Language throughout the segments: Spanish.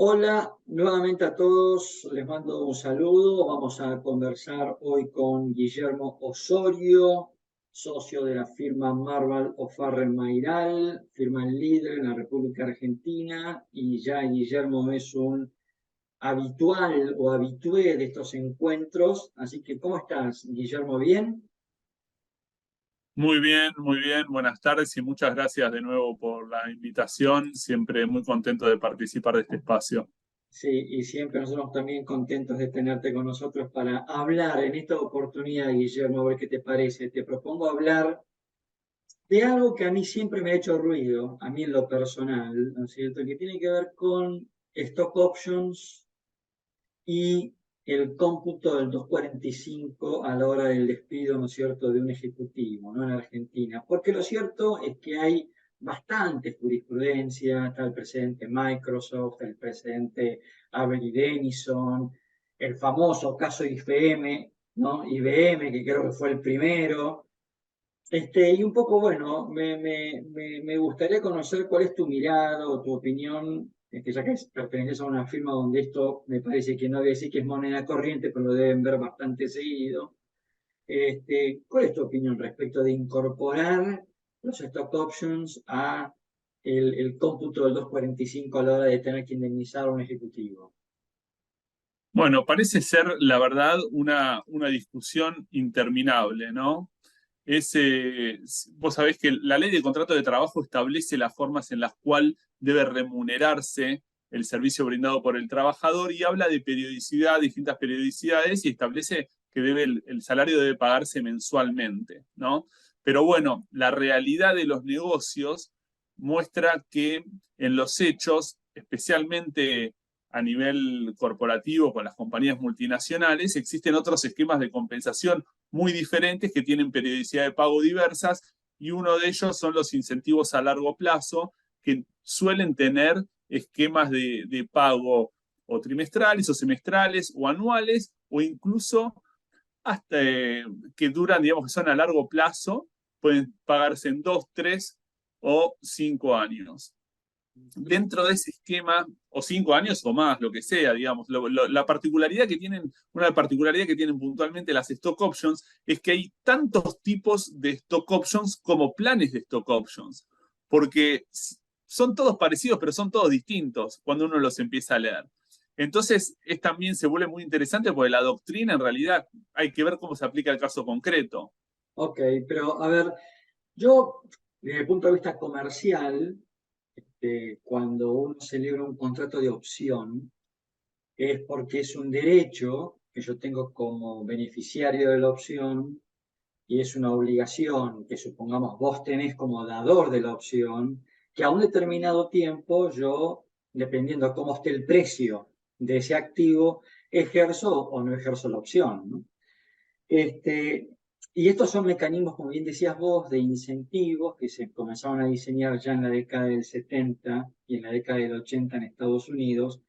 Hola, nuevamente a todos, les mando un saludo. Vamos a conversar hoy con Guillermo Osorio, socio de la firma Marval O'Farrell Mayral, firma líder en la República Argentina, y ya Guillermo es un habitual o habitué de estos encuentros. Así que, ¿cómo estás, Guillermo? ¿Bien? Muy bien, muy bien. Buenas tardes y muchas gracias de nuevo por la invitación. Siempre muy contento de participar de este espacio. Sí, y siempre nosotros también contentos de tenerte con nosotros para hablar en esta oportunidad, Guillermo, a ver qué te parece. Te propongo hablar de algo que a mí siempre me ha hecho ruido, a mí en lo personal, ¿no es cierto? Que tiene que ver con stock options y el cómputo del 245 a la hora del despido, ¿no es cierto?, de un ejecutivo, ¿no? En Argentina. Porque lo cierto es que hay bastante jurisprudencia, está el presidente Microsoft, el presidente Avery Dennison, el famoso caso IBM, ¿no? IBM, que creo que fue el primero. Y un poco, bueno, me gustaría conocer cuál es tu mirada o tu opinión, que ya que perteneces a una firma donde esto me parece que no debe decir que es moneda corriente, pero lo deben ver bastante seguido. ¿Cuál es tu opinión respecto de incorporar los stock options a el cómputo del 245 a la hora de tener que indemnizar a un ejecutivo? Bueno, parece ser, la verdad, una discusión interminable, ¿no? Vos sabés que la ley de contrato de trabajo establece las formas en las cuales debe remunerarse el servicio brindado por el trabajador y habla de periodicidad, distintas periodicidades y establece que el salario debe pagarse mensualmente, ¿no? Pero bueno, la realidad de los negocios muestra que en los hechos, especialmente a nivel corporativo con las compañías multinacionales, existen otros esquemas de compensación muy diferentes que tienen periodicidad de pago diversas y uno de ellos son los incentivos a largo plazo que suelen tener esquemas de pago o trimestrales o semestrales o anuales o incluso hasta que duran, digamos que son a largo plazo, pueden pagarse en 2, 3 o 5 años. Dentro de ese esquema, o 5 años o más, lo que sea, digamos, la particularidad que tienen, una particularidad que tienen puntualmente las stock options es que hay tantos tipos de stock options como planes de stock options, porque son todos parecidos, pero son todos distintos cuando uno los empieza a leer. Entonces, también se vuelve muy interesante porque la doctrina en realidad hay que ver cómo se aplica el caso concreto. Ok, pero a ver, yo, desde el punto de vista comercial, cuando uno celebra un contrato de opción, es porque es un derecho que yo tengo como beneficiario de la opción y es una obligación que supongamos vos tenés como dador de la opción, que a un determinado tiempo yo, dependiendo de cómo esté el precio de ese activo, ejerzo o no ejerzo la opción, ¿no? Este, y estos son mecanismos, como bien decías vos, de incentivos que se comenzaron a diseñar ya en la década del 70 y en la década del 80 en Estados Unidos,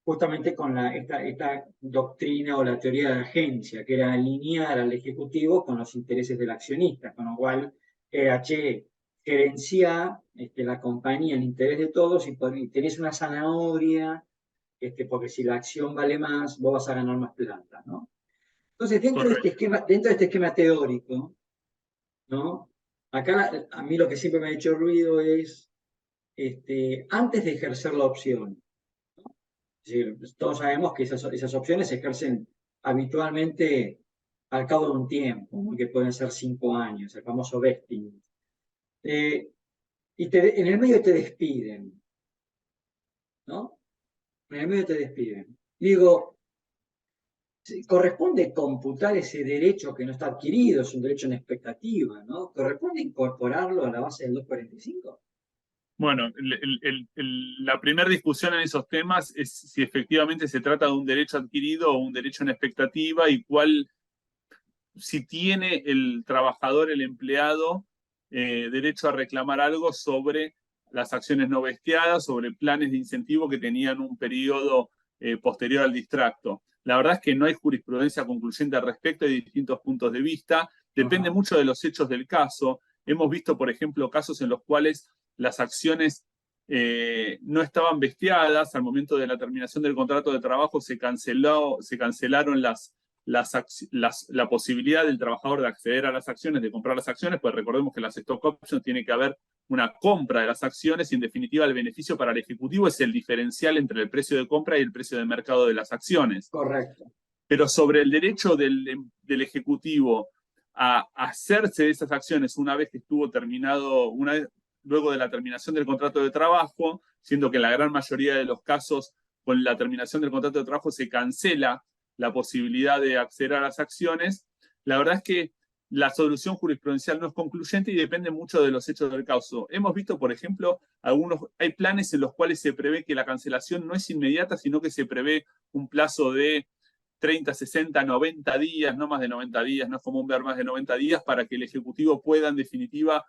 justamente con esta doctrina o la teoría de la agencia, que era alinear al ejecutivo con los intereses del accionista, con lo cual era, che, gerencia la compañía en interés de todos y tenés una zanahoria, porque si la acción vale más, vos vas a ganar más plata, ¿no? Entonces, Correcto. dentro de este esquema teórico, ¿no? Acá a mí lo que siempre me ha hecho ruido es, antes de ejercer la opción, es decir, todos sabemos que esas opciones se ejercen habitualmente al cabo de un tiempo, ¿no? Que pueden ser 5 años, el famoso vesting. Eh, en el medio te despiden, ¿no? En el medio te despiden. Digo, corresponde computar ese derecho que no está adquirido, es un derecho en expectativa, ¿no? ¿Corresponde incorporarlo a la base del 245? Bueno, la primera discusión en esos temas es si efectivamente se trata de un derecho adquirido o un derecho en expectativa y si tiene el trabajador, el empleado, derecho a reclamar algo sobre las acciones no vesteadas, sobre planes de incentivo que tenían un periodo posterior al distracto. La verdad es que no hay jurisprudencia concluyente al respecto, hay distintos puntos de vista, depende Ajá. mucho de los hechos del caso. Hemos visto, por ejemplo, casos en los cuales las acciones no estaban vestiadas. Al momento de la terminación del contrato de trabajo se cancelaron la posibilidad del trabajador de acceder a las acciones, de comprar las acciones, pues recordemos que las stock options tiene que haber una compra de las acciones y en definitiva el beneficio para el ejecutivo es el diferencial entre el precio de compra y el precio de mercado de las acciones. Correcto. Pero sobre el derecho del ejecutivo a hacerse de esas acciones una vez que estuvo terminado, luego de la terminación del contrato de trabajo, siendo que en la gran mayoría de los casos con la terminación del contrato de trabajo se cancela la posibilidad de acceder a las acciones, la verdad es que la solución jurisprudencial no es concluyente y depende mucho de los hechos del caso. Hemos visto, por ejemplo, hay planes en los cuales se prevé que la cancelación no es inmediata, sino que se prevé un plazo de 30, 60, 90 días, no más de 90 días, no es común ver más de 90 días para que el Ejecutivo pueda en definitiva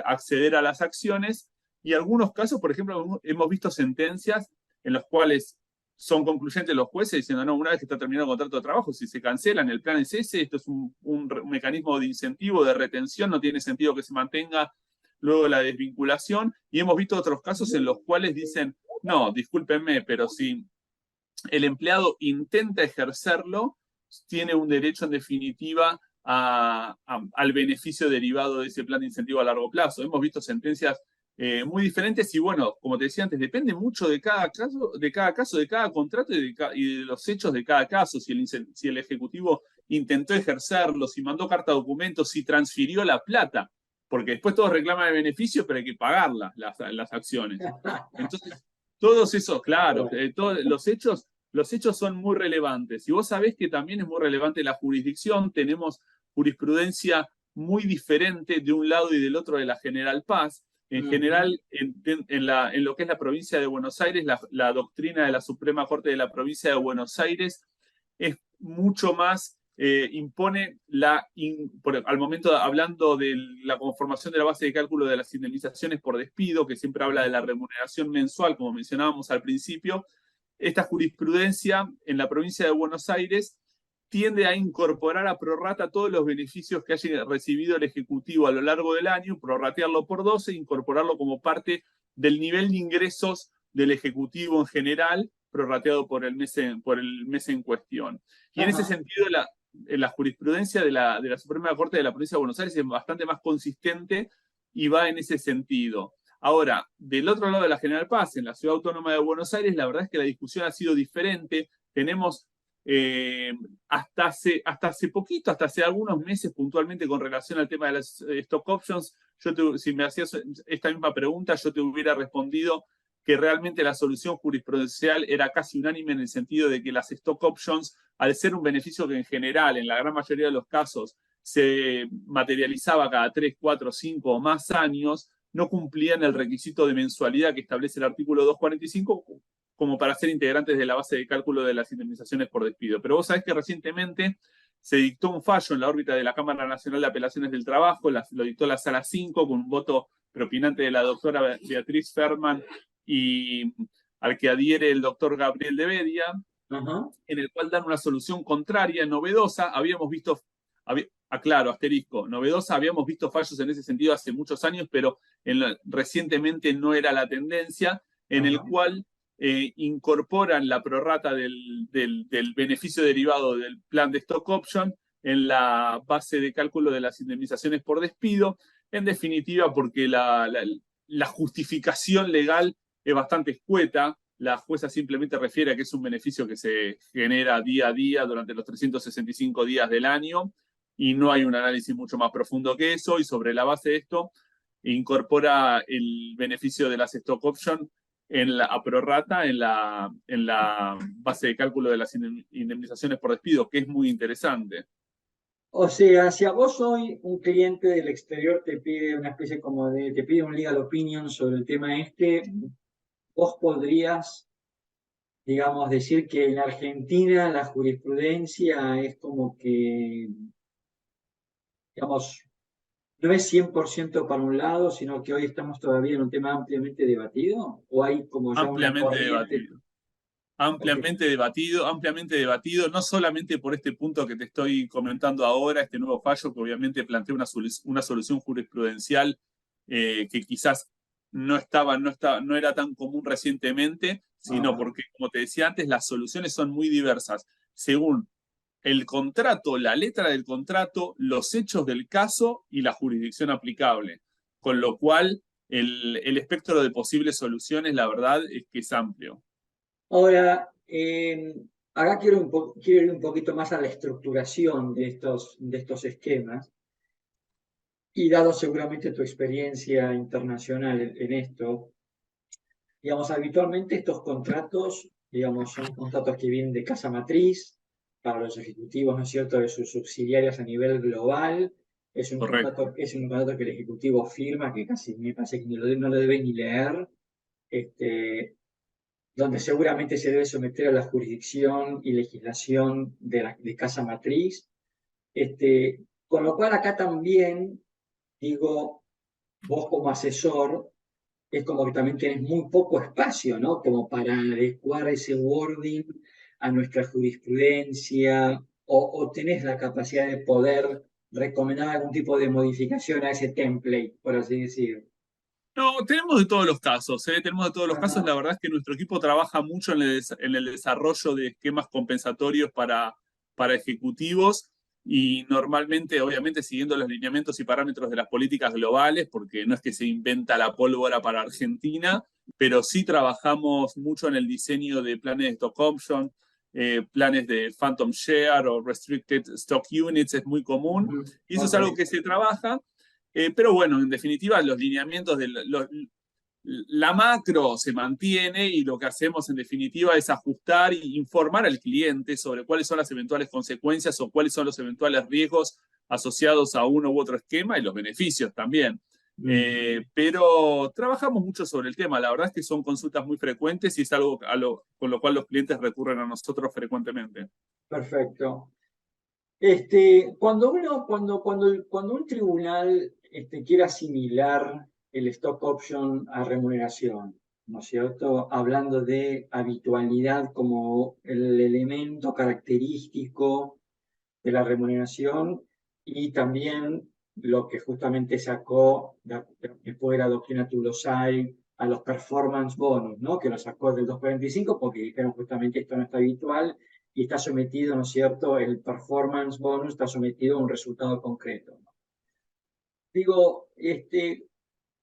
acceder a las acciones. Y en algunos casos, por ejemplo, hemos visto sentencias en las cuales son concluyentes los jueces diciendo, no, una vez que está terminado el contrato de trabajo, si se cancelan, el plan es ese, esto es un mecanismo de incentivo, de retención, no tiene sentido que se mantenga luego la desvinculación. Y hemos visto otros casos en los cuales dicen, no, discúlpenme, pero si el empleado intenta ejercerlo, tiene un derecho en definitiva al beneficio derivado de ese plan de incentivo a largo plazo. Hemos visto sentencias muy diferentes y bueno, como te decía antes, depende mucho de cada caso, de cada contrato y de los hechos de cada caso. Si el Ejecutivo intentó ejercerlo, si mandó carta de documentos, si transfirió la plata, porque después todos reclaman el beneficio, pero hay que pagarlas, las acciones. Entonces, todos esos, claro, todos los hechos son muy relevantes. Y vos sabés que también es muy relevante la jurisdicción. Tenemos jurisprudencia muy diferente de un lado y del otro de la General Paz. En general, en lo que es la provincia de Buenos Aires, la doctrina de la Suprema Corte de la provincia de Buenos Aires es mucho más, impone al momento hablando de la conformación de la base de cálculo de las indemnizaciones por despido, que siempre habla de la remuneración mensual, como mencionábamos al principio. Esta jurisprudencia en la provincia de Buenos Aires tiende a incorporar a prorrata todos los beneficios que haya recibido el Ejecutivo a lo largo del año, prorratearlo por 12 e incorporarlo como parte del nivel de ingresos del Ejecutivo en general, prorrateado por el mes en cuestión. Y en ese sentido, la jurisprudencia de la Suprema Corte de la provincia de Buenos Aires es bastante más consistente y va en ese sentido. Ahora, del otro lado de la General Paz, en la Ciudad Autónoma de Buenos Aires, la verdad es que la discusión ha sido diferente. Tenemos hasta hace poquito, hasta hace algunos meses puntualmente con relación al tema de las stock options, si me hacías esta misma pregunta, yo te hubiera respondido que realmente la solución jurisprudencial era casi unánime en el sentido de que las stock options, al ser un beneficio que en general, en la gran mayoría de los casos, se materializaba cada 3, 4, 5 o más años, no cumplían el requisito de mensualidad que establece el artículo 245 como para ser integrantes de la base de cálculo de las indemnizaciones por despido. Pero vos sabés que recientemente se dictó un fallo en la órbita de la Cámara Nacional de Apelaciones del Trabajo, lo dictó la Sala 5 con un voto propinante de la doctora Beatriz Ferman y al que adhiere el doctor Gabriel de Bedia, en el cual dan una solución contraria, novedosa. Habíamos visto, aclaro, asterisco, novedosa, habíamos visto fallos en ese sentido hace muchos años, pero recientemente no era la tendencia, en el cual incorporan la prorrata del beneficio derivado del plan de stock option en la base de cálculo de las indemnizaciones por despido, en definitiva porque la justificación legal es bastante escueta. La jueza simplemente refiere a que es un beneficio que se genera día a día durante los 365 días del año y no hay un análisis mucho más profundo que eso, y sobre la base de esto incorpora el beneficio de las stock options a prorrata en la base de cálculo de las indemnizaciones por despido, que es muy interesante. O sea, si a vos hoy un cliente del exterior te pide una especie como te pide un legal opinion sobre el tema vos podrías, digamos, decir que en Argentina la jurisprudencia es como que, digamos, no es 100% para un lado, sino que hoy estamos todavía en un tema ampliamente debatido, o hay como ya una corriente. Ampliamente debatido, no solamente por este punto que te estoy comentando ahora, este nuevo fallo que obviamente plantea una solución jurisprudencial que quizás no era tan común recientemente, sino porque, como te decía antes, las soluciones son muy diversas, según el contrato, la letra del contrato, los hechos del caso y la jurisdicción aplicable. Con lo cual, el espectro de posibles soluciones, la verdad, es que es amplio. Ahora, acá quiero ir un poquito más a la estructuración de estos esquemas, y dado seguramente tu experiencia internacional en esto, digamos, habitualmente estos contratos, digamos, son contratos que vienen de casa matriz para los ejecutivos, ¿no es cierto?, de sus subsidiarias a nivel global. Correcto. Es un contrato que el ejecutivo firma, que casi me parece que no lo debe ni leer, donde seguramente se debe someter a la jurisdicción y legislación de casa matriz. Con lo cual acá también, digo, vos como asesor, es como que también tienes muy poco espacio, ¿no? Como para adecuar ese wording a nuestra jurisprudencia, o tenés la capacidad de poder recomendar algún tipo de modificación a ese template, por así decir. No, tenemos de todos los casos, ¿eh? Tenemos de todos los casos. Ajá. La verdad es que nuestro equipo trabaja mucho en el desarrollo de esquemas compensatorios para ejecutivos y normalmente, obviamente, siguiendo los lineamientos y parámetros de las políticas globales, porque no es que se inventa la pólvora para Argentina, pero sí trabajamos mucho en el diseño de planes de stock option, planes de phantom share o restricted stock units, es muy común. Ujú. Y eso es Ok. algo que se trabaja. Pero bueno, en definitiva, los lineamientos de la macro se mantiene y lo que hacemos en definitiva es ajustar e informar al cliente sobre cuáles son las eventuales consecuencias o cuáles son los eventuales riesgos asociados a uno u otro esquema y los beneficios también. Mm. Pero trabajamos mucho sobre el tema. La verdad es que son consultas muy frecuentes y es algo con lo cual los clientes recurren a nosotros frecuentemente. Perfecto. Cuando un tribunal quiere asimilar el stock option a remuneración, ¿no es cierto? Hablando de habitualidad como el elemento característico de la remuneración, y también lo que justamente sacó después de la doctrina Tulosay a los performance bonus, ¿no? Que lo sacó del 245 porque dijeron justamente esto no está habitual y está sometido, ¿no es cierto? El performance bonus está sometido a un resultado concreto. Digo,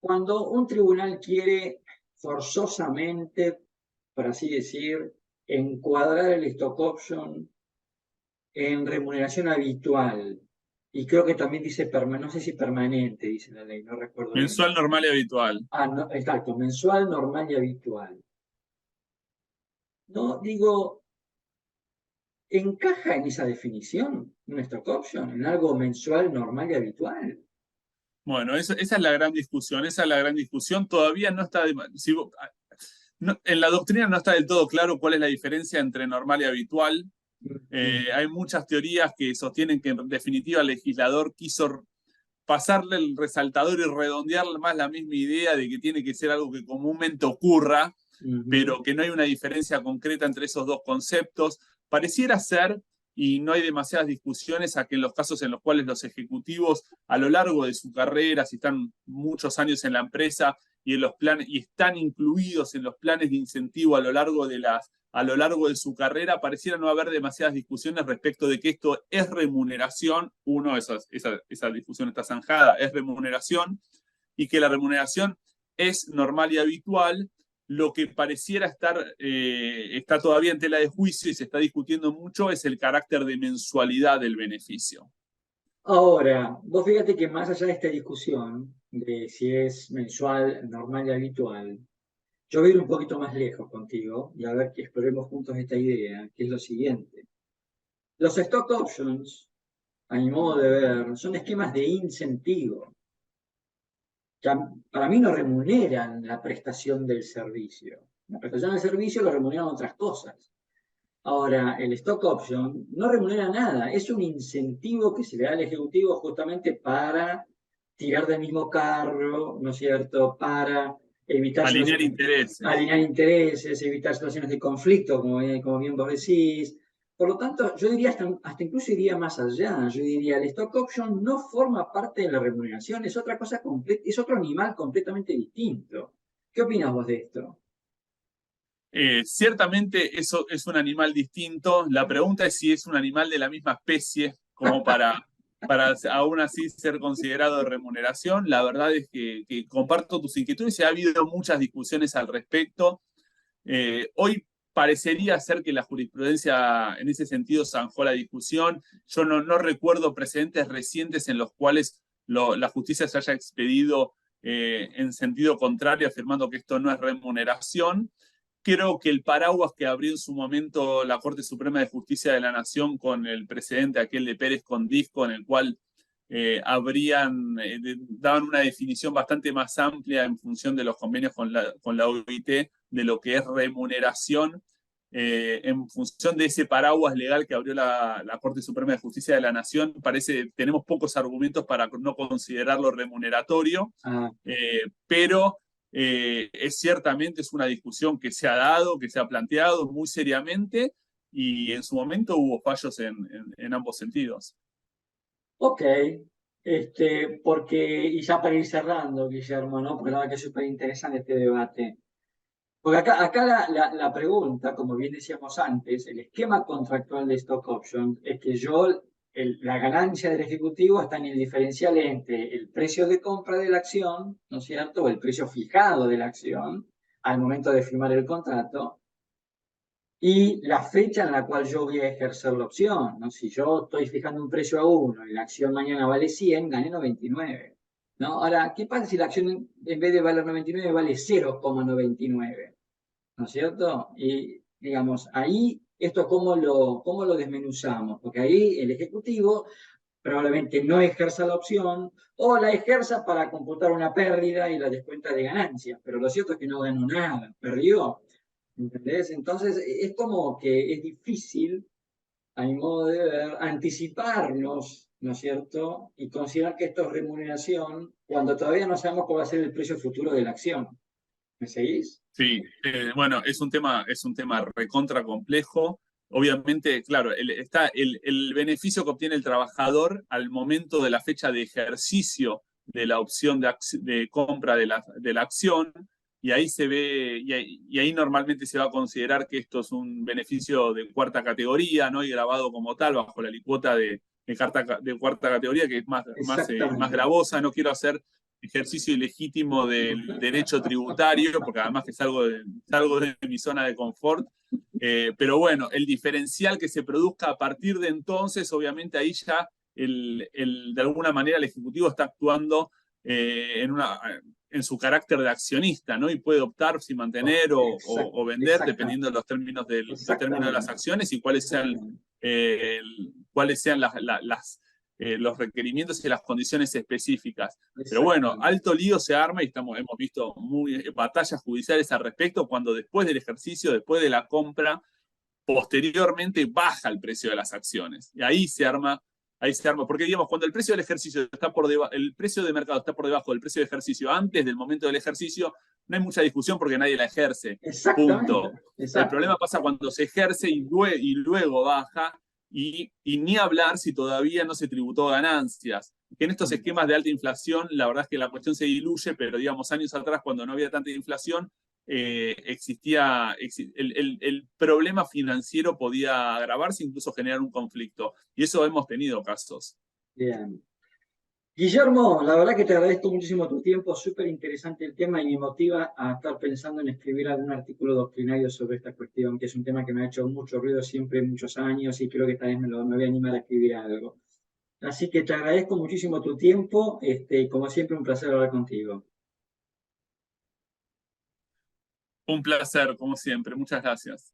cuando un tribunal quiere forzosamente, por así decir, encuadrar el stock option en remuneración habitual, y creo que también dice, no sé si permanente, dice la ley, no recuerdo bien. Mensual, normal y habitual. Ah, no, exacto, mensual, normal y habitual. No, digo, ¿encaja en esa definición un stock option, en algo mensual, normal y habitual? Bueno, esa es la gran discusión, esa es la gran discusión. Todavía no está, en la doctrina no está del todo claro cuál es la diferencia entre normal y habitual. Hay muchas teorías que sostienen que en definitiva el legislador quiso pasarle el resaltador y redondear más la misma idea de que tiene que ser algo que comúnmente ocurra, pero que no hay una diferencia concreta entre esos dos conceptos. Pareciera ser, y no hay demasiadas discusiones, a que en los casos en los cuales los ejecutivos a lo largo de su carrera, si están muchos años en la empresa y, en los planes, y están incluidos en los planes de incentivo a lo largo de su carrera, pareciera no haber demasiadas discusiones respecto de que esto es remuneración. Uno, esa discusión está zanjada, es remuneración, y que la remuneración es normal y habitual. Lo que pareciera está todavía en tela de juicio y se está discutiendo mucho es el carácter de mensualidad del beneficio. Ahora, vos fíjate que más allá de esta discusión de si es mensual, normal y habitual, yo voy a ir un poquito más lejos contigo y a ver que exploremos juntos esta idea, que es lo siguiente. Los stock options, a mi modo de ver, son esquemas de incentivo que para mí no remuneran la prestación del servicio. La prestación del servicio lo remuneran otras cosas. Ahora, el stock option no remunera nada, es un incentivo que se le da al ejecutivo justamente para tirar del mismo carro, ¿no es cierto? Para evitar Alinear situaciones, intereses. alinear intereses, evitar situaciones de conflicto, como bien vos decís. Por lo tanto, yo diría hasta incluso iría más allá. Yo diría, el stock option no forma parte de la remuneración, es otra cosa completa, es otro animal completamente distinto. ¿Qué opinas vos de esto? Ciertamente eso es un animal distinto. La pregunta es si es un animal de la misma especie como para aún así ser considerado de remuneración. La verdad es que comparto tus inquietudes y ha habido muchas discusiones al respecto. Hoy parecería ser que la jurisprudencia en ese sentido zanjó la discusión. Yo no recuerdo precedentes recientes en los cuales la justicia se haya expedido en sentido contrario, afirmando que esto no es remuneración. Creo que el paraguas que abrió en su momento la Corte Suprema de Justicia de la Nación con el precedente aquel de Pérez con Disco, en el cual daban una definición bastante más amplia en función de los convenios con la OIT de lo que es remuneración, en función de ese paraguas legal que abrió la Corte Suprema de Justicia de la Nación, tenemos pocos argumentos para no considerarlo remuneratorio, Ah, pero ciertamente es una discusión que se ha dado, que se ha planteado muy seriamente y en su momento hubo fallos en ambos sentidos. ok, porque, y ya para ir cerrando, Guillermo, ¿no? Porque la verdad que es súper interesante este debate. Porque acá la pregunta, como bien decíamos antes, el esquema contractual de stock option es que la ganancia del ejecutivo está en el diferencial entre el precio de compra de la acción, ¿no es cierto? O el precio fijado de la acción al momento de firmar el contrato y la fecha en la cual yo voy a ejercer la opción, ¿no? Si yo estoy fijando un precio a 1 y la acción mañana vale 100, gané 99, ¿no? Ahora, ¿qué pasa si la acción en vez de valer 99 vale 0,99? ¿No es cierto? Y digamos, ahí esto cómo lo desmenuzamos, porque ahí el Ejecutivo probablemente no ejerza la opción o la ejerza para computar una pérdida y la descuenta de ganancias, pero lo cierto es que no ganó nada, perdió. ¿Entendés? Entonces es como que es difícil, a mi modo de ver, anticiparnos, ¿no es cierto? Y considerar que esto es remuneración cuando todavía no sabemos cuál va a ser el precio futuro de la acción. ¿Me seguís? Sí, bueno, es un tema recontra complejo. Obviamente, claro, está el beneficio que obtiene el trabajador al momento de la fecha de ejercicio de la opción de compra de la acción, y ahí se ve, y ahí normalmente se va a considerar que esto es un beneficio de cuarta categoría, ¿no? Y grabado como tal bajo la licuota de cuarta categoría, que es más Exactamente. gravosa. No quiero hacer ejercicio ilegítimo del derecho tributario, porque además que salgo de mi zona de confort. Pero bueno, el diferencial que se produzca a partir de entonces, obviamente ahí ya de alguna manera el Ejecutivo está actuando en su carácter de accionista, ¿no? Y puede optar si mantener o vender, dependiendo de los términos de las Exactamente. acciones y Exactamente. cuáles sean los requerimientos y las condiciones específicas. Pero bueno, Exactamente. alto lío se arma y hemos visto batallas judiciales al respecto cuando después del ejercicio, después de la compra, posteriormente baja el precio de las acciones. Y ahí se arma, porque digamos, cuando el precio del ejercicio está el precio de mercado está por debajo del precio de ejercicio antes del momento del ejercicio, no hay mucha discusión porque nadie la ejerce. Exactamente. Punto. El Exacto. problema pasa cuando se ejerce y luego baja, y ni hablar si todavía no se tributó ganancias. Que en estos esquemas de alta inflación, la verdad es que la cuestión se diluye, pero digamos, años atrás, cuando no había tanta inflación, el problema financiero podía agravarse, incluso generar un conflicto. Y eso hemos tenido casos. Bien. Guillermo, la verdad que te agradezco muchísimo tu tiempo, súper interesante el tema y me motiva a estar pensando en escribir algún artículo doctrinario sobre esta cuestión, que es un tema que me ha hecho mucho ruido siempre, muchos años, y creo que esta vez me voy a animar a escribir algo. Así que te agradezco muchísimo tu tiempo, y como siempre un placer hablar contigo. Un placer, como siempre. Muchas gracias.